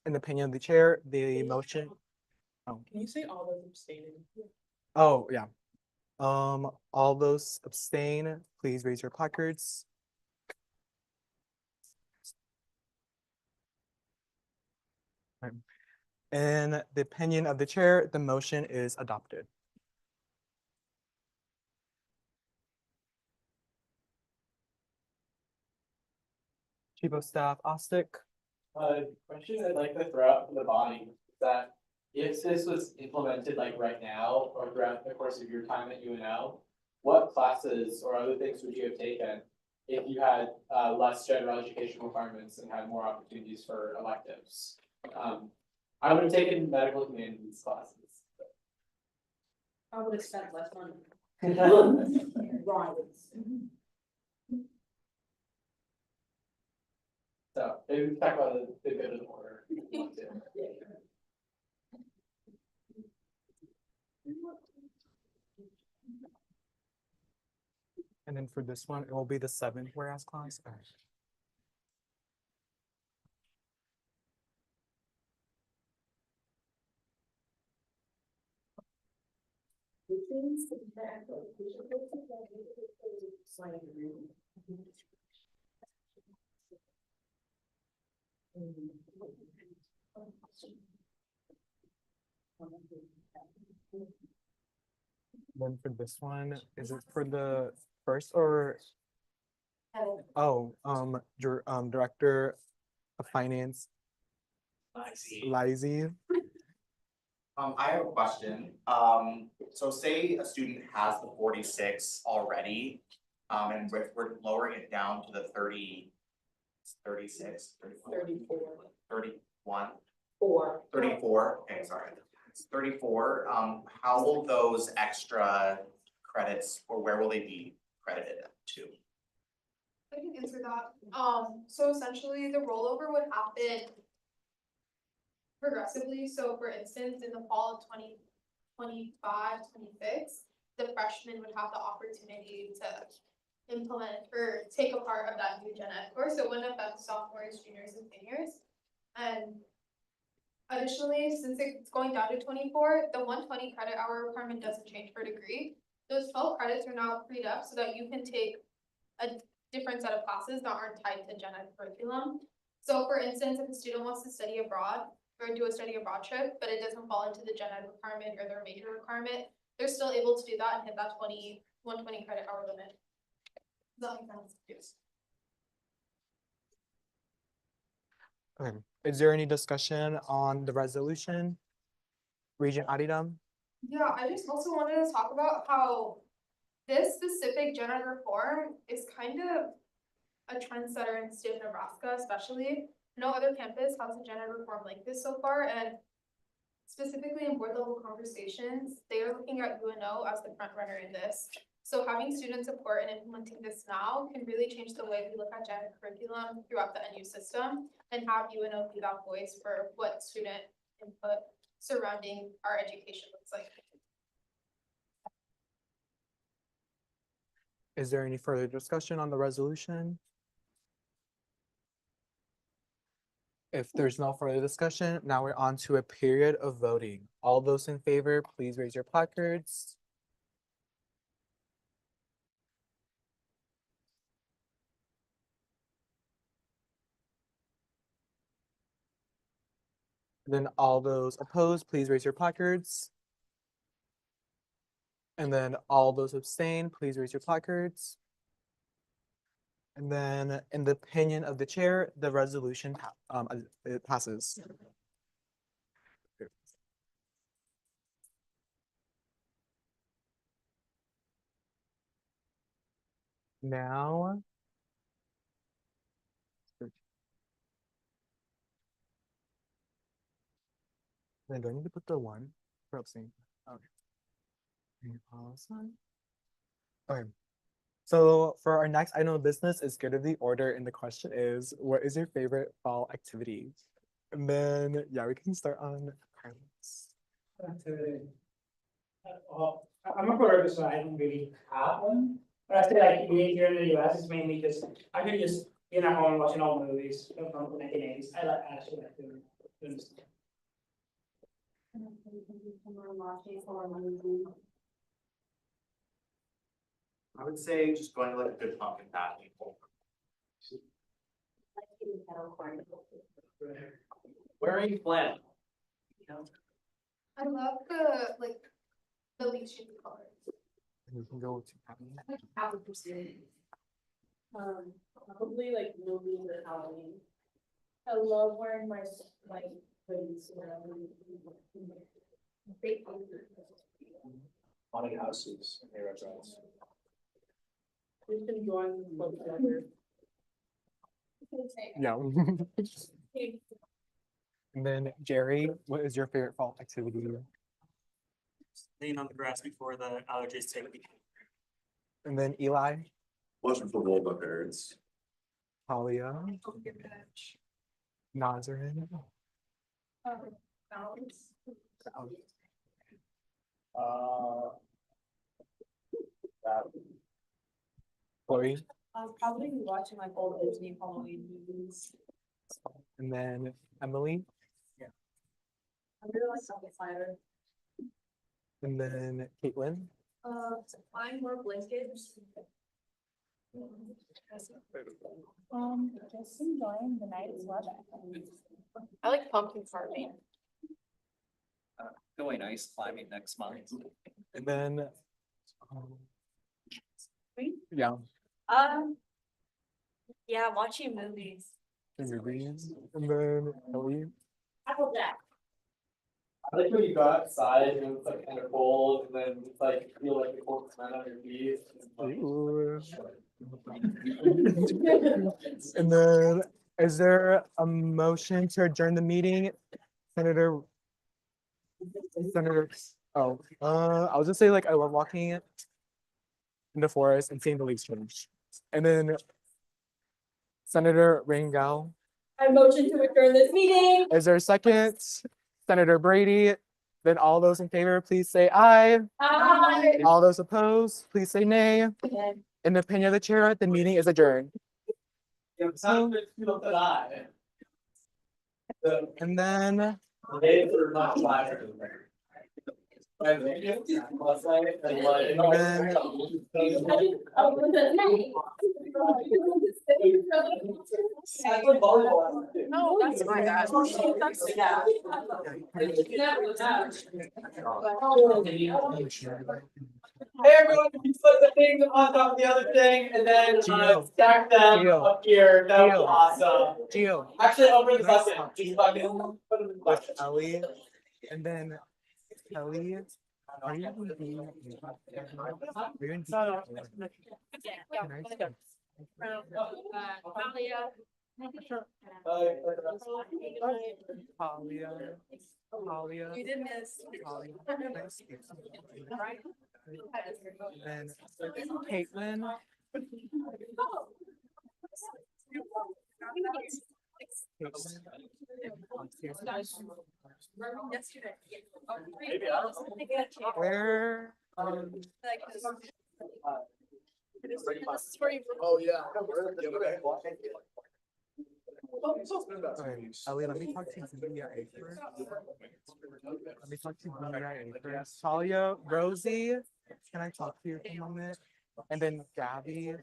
the motion, Can you say all those abstaining? Oh, yeah. All those abstain, please raise your placards. Right. In the opinion of the chair, the motion is adopted. Chief of Staff Ostick. Question I'd like to throw out to the body is that if this was implemented like right now or throughout the course of your time at UNO, what classes or other things would you have taken if you had less general education requirements and had more opportunities for electives? I would have taken medical humanities classes. I would have spent less money. So maybe we can talk about the good of the order. if you want to. And then for this one, it will be the 7th whereas clause. All right. Then for this one, is it for the first or? Oh, Director of Finance, Lizy. I have a question. So say a student has the 46 already, and we're lowering it down to the 36, 31, 34, okay, sorry. It's 34, how will those extra credits, or where will they be credited to? I can answer that. So essentially the rollover would happen progressively. So for instance, in the fall of 2025, 26, the freshmen would have the opportunity to implement or take a part of that new gen ed course. So it wouldn't affect sophomores, juniors, and seniors. And additionally, since it's going down to 24, the 120 credit hour requirement doesn't change for degree. Those 12 credits are now freed up so that you can take a different set of classes that aren't tied to gen ed curriculum. So for instance, if a student wants to study abroad or do a study abroad trip, but it doesn't fall into the gen ed requirement or their major requirement, they're still able to do that and hit that 120 credit hour limit. Does that make sense? Yes. Okay, is there any discussion on the resolution? Regent Adidam? Yeah, I just also wanted to talk about how this specific gen ed reform is kind of a trendsetter in the state of Nebraska, especially. No other campus has a gen ed reform like this so far, and specifically in board level conversations, they are looking at UNO as the front runner in this. So having student support and implementing this now can really change the way we look at gen ed curriculum throughout the NU system and have UNO be that voice for what student input surrounding our education looks like. Is there any further discussion on the resolution? If there's no further discussion, now we're on to a period of voting. All those in favor, please raise your placards. Then all those opposed, please raise your placards. And then all those abstain, please raise your placards. And then in the opinion of the chair, the resolution it passes. Now. Then do I need to put the 1 for abstain? Okay. Awesome. Okay. So for our next item of business is good of the order, and the question is, what is your favorite fall activity? And then, yeah, we can start on Carlos. Activity. I'm a Florida, so I don't really have one. But I feel like being here in the US is mainly just, I could just be at home watching all movies from the 1980s. I actually like to do this. I would say just going to like a good pumpkin patch. Wearing flannel. I love the, like, the leaf shape colors. And you can go to. Probably like movies or Halloween. I love wearing my hoodies whenever. Haunted houses, and hair restaurants. We've been going together. Yeah. And then Jerry, what is your favorite fall activity? Laying on the grass before the allergies take me. And then Eli, Watching football with my parents. Talia, Nazarene. Balance. Chloe, I'll probably be watching like old Disney Halloween movies. and then Emily, I really like Second Fire. and then Caitlin. Find more blankets. Just enjoying the night's weather. I like pumpkin carving. Going ice climbing next month. And then. Yeah, Yeah, watching movies. and movies. And then Ellie. Applejack. I like when you go outside and it's like kind of cold and then it's like you feel like the cold cement on your feet. Ooh. And then, is there a motion to adjourn the meeting? Senator, oh, I was just say like, I love walking in the forest and seeing the leaves change. And then Senator Rangel, I motion to adjourn this meeting. is there a second? Senator Brady, then all those in favor, please say aye. Aye. All those opposed, please say nay. In the opinion of the chair, the meeting is adjourned. And then. They were much lighter. And No, that's my bad. Hey everyone, you put the things on top of the other thing and then stack them up here, that would be awesome. Gio. Actually, over the Can I bucket, talk to just you bucket, put them in the bucket. Ellie, and then Kelly, are you going to be? Are you going to be? Talia. You did miss. Nice. Then Caitlin. Yesterday. Where? Oh, yeah. Okay, Ellie, let me talk to Julia first. Let me talk to Julia first. Talia, Rosie, can I talk to you for a moment? And then Gabby,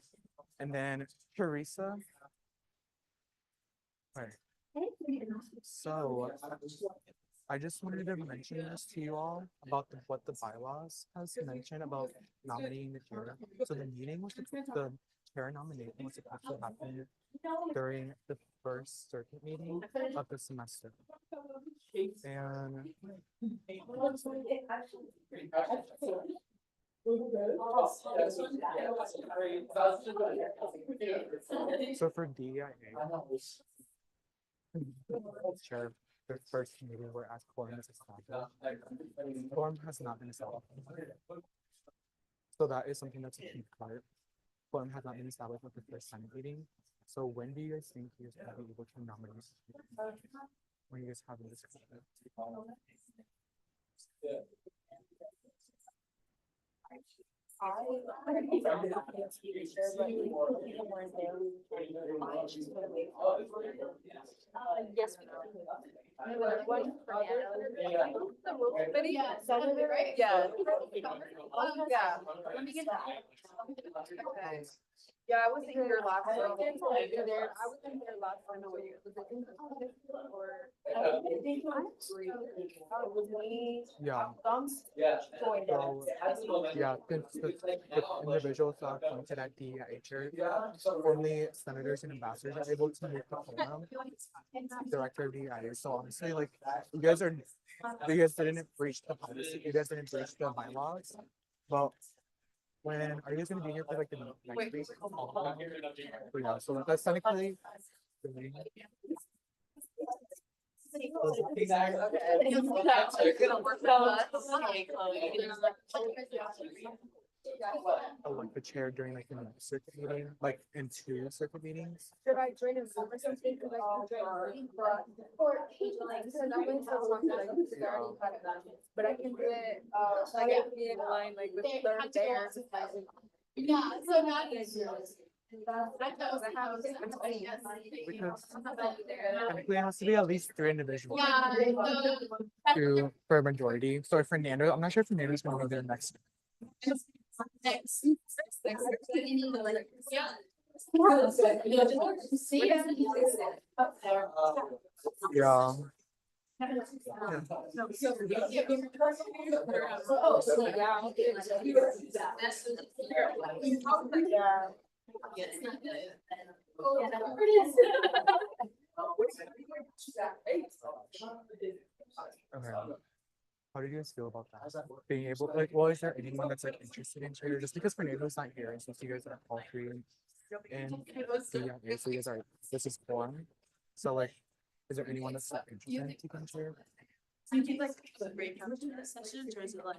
and then Teresa. Right. So, I just wanted to mention this to you all about what the bylaws has mentioned about nominating the chair. So the meeting was the chair nomination was supposed to happen during the first circuit meeting of the semester. And so for DIA, chair, the first meeting where as quorum is established. Quorum has not been established. So that is something that's a key part. Quorum has not been established with the first Senate meeting. So when do you guys think you guys will be able to nominate? When you guys have this discussion? Yes. Yeah. Yeah. Let me get Yeah, I wasn't here last time. I wasn't here last time. Was it in or? I think it was me. Yeah. Thumbs. Yeah. Joined So, us. yeah, since the individuals that are appointed at DEIH, only senators and ambassadors are able to make the quorum. Director of DEI. So honestly, like, you guys didn't breach the policy, you guys didn't breach the bylaws. Well, when are you guys gonna be here for like the next week? So yeah, so that's technically. Like the chair during like the next circuit meeting, like in 2 circuit meetings. Should I join a Zoom or something? Cause but I can do it, I can be in line like the third day or something. Yeah, so not. Because technically it has to be at least 3 individuals. Yeah. For a majority. So if Fernando, I'm not sure if Fernando's gonna go there next. Next. Yeah. Yeah. Okay. How do you guys feel about that? Being able, like, well, is there anyone that's like interested in trader? Just because Fernando's not here, and since you guys are all 3 and so you guys are, this is forum. So like, is there anyone that's like interested in taking trader? Do you like break down the sessions or is it like?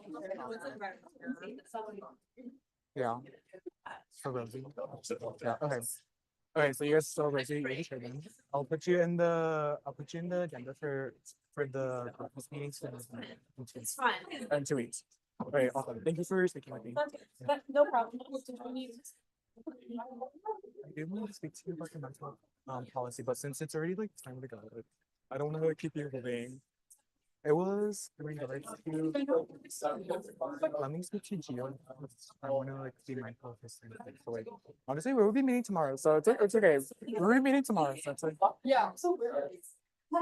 Yeah. So Rosie. Yeah, okay. Okay, so you guys still Rosie, you're the chairman. I'll put you in the agenda for the breakfast meetings in 2 It's fine. in 2 weeks. Okay, awesome. Thank you for speaking with me. No problem. I do want to speak to you about the mental policy, but since it's already like time to go, like, I don't want to keep you moving. It was in regards to, let me speak to Gio. I want to like be mindful of his thing. So like, honestly, we will be meeting tomorrow, so it's okay. We're meeting tomorrow, so it's like. Yeah, so we're.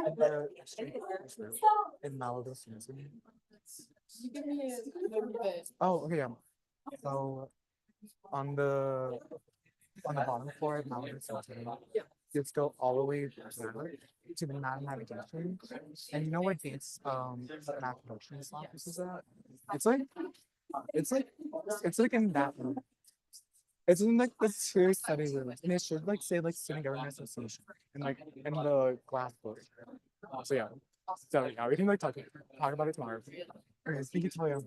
At the street in Malibu, Susan. You give me a. Oh, okay, yeah. So on the bottom floor of Malibu, Susan, you go all the way down to the math navigation. And you know where dance math motions office is at? It's like in that room. It's in like the 2 study rooms, and it should like say like Student Government Association and like in the glass book. So yeah, we can like talk about it tomorrow. Okay, speak it to you.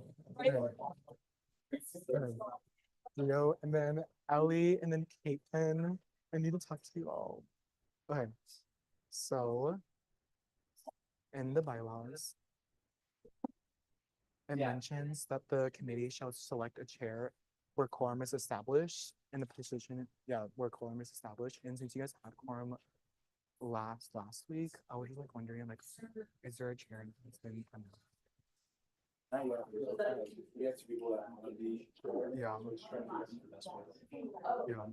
Leo, and then Ellie, and then Caitlin. I need to talk to you all. Okay, so in the bylaws, it mentions that the committee shall select a chair where quorum is established in the position, where quorum is established. And since you guys had quorum last week, I was like wondering, like, is there a chair that's been announced? We have 2 people that want to be. Yeah. Yeah,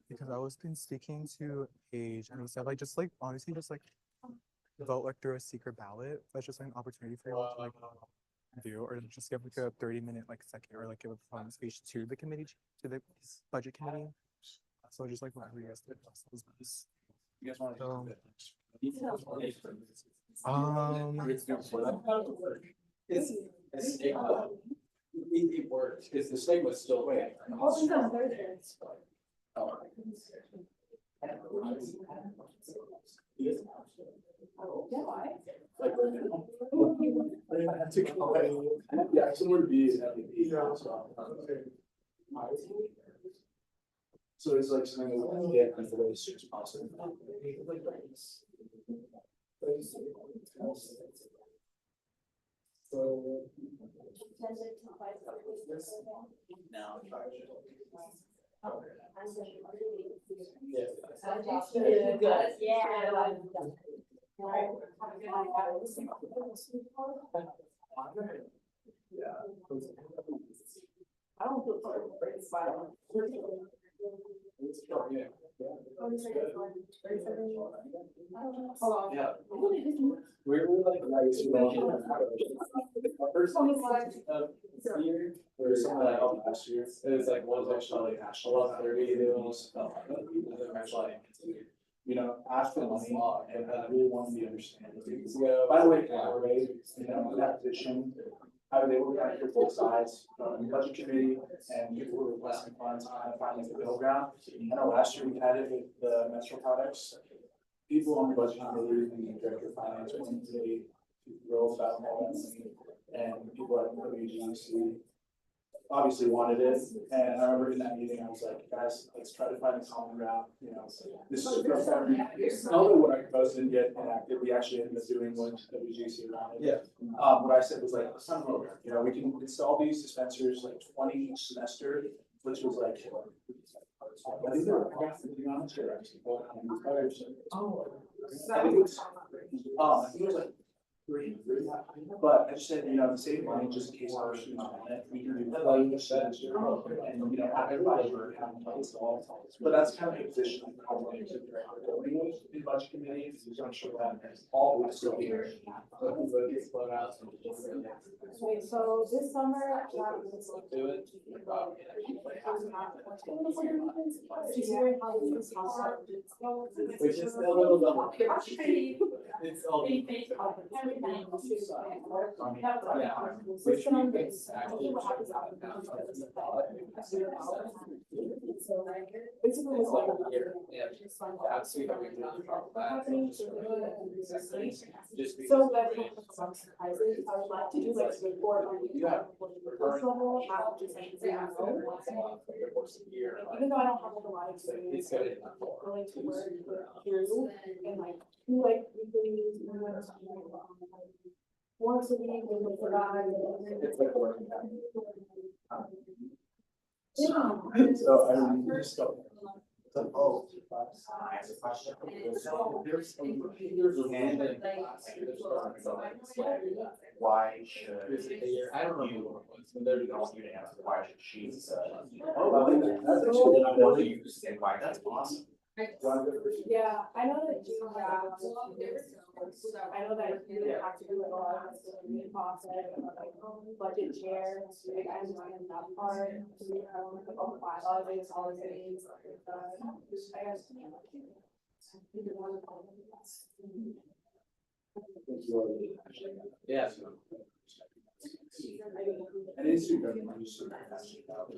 because I was been speaking to Paige and he said like just like honestly just like vote like through a secret ballot. That's just like an opportunity for you all to like do, or just give like a 30-minute like second or like give a speech to the committee, to the budget committee. So just like whatever you guys did. You guys want to? It's stigma. It works, because the stigma's still there. Yeah, somewhere to be. So it's like something that get as the way as soon as possible. I don't feel sorry for it, it's fine. Yeah. We're like nice. First one is like year. Or something like last year. It was like one actually like national 30, they almost felt like you know, ask for money, and I really want to be understanding. By the way, you know, that position, I was able to kind of hear both sides, from the budget committee and people who were requesting funds, kind of finding the middle ground. I know last year we had it with the menstrual products. People on the budget committee and the director of finance were really thrilled about all that money, and people at WGC obviously wanted it, and I remember in that meeting, I was like, guys, let's try to find a common ground, you know, this is the first time, although what I proposed didn't get enacted, we actually ended up doing what WGC wanted. Yeah. What I said was like, some, you know, we can install these dispensers like 20 each semester, which was like, I think they were, to be honest, they're actually, oh, I think it was like, but I just said, you know, save money just in case our students want it, we can do that, like, and, you know, have everybody have installed. But that's kind of a position I'm probably to director going with in budget committee, because I'm sure that all will still be here. Okay, so this summer, Do it. Which is a little double. It's all. Yeah. Which means actually. Basically, it's like a year. Yeah. That's sweet. So that some surprises, I would like to do like a report on the first level, how to say even though I don't have like a lot of experience, willing to work through and like do like weekly once a week and like provide. So I mean, you just go. Oh, I have a question. So there's a why should I don't know. why should she? Oh, I think that's actually, I want to use and why that's awesome. Yeah, I know that you have, I know that you have to do like a lot of the process, like budget chair, like I'm doing that part. Like all the bylaws, like all the things, I guess. Yeah. And it's super, I'm just super passionate about it.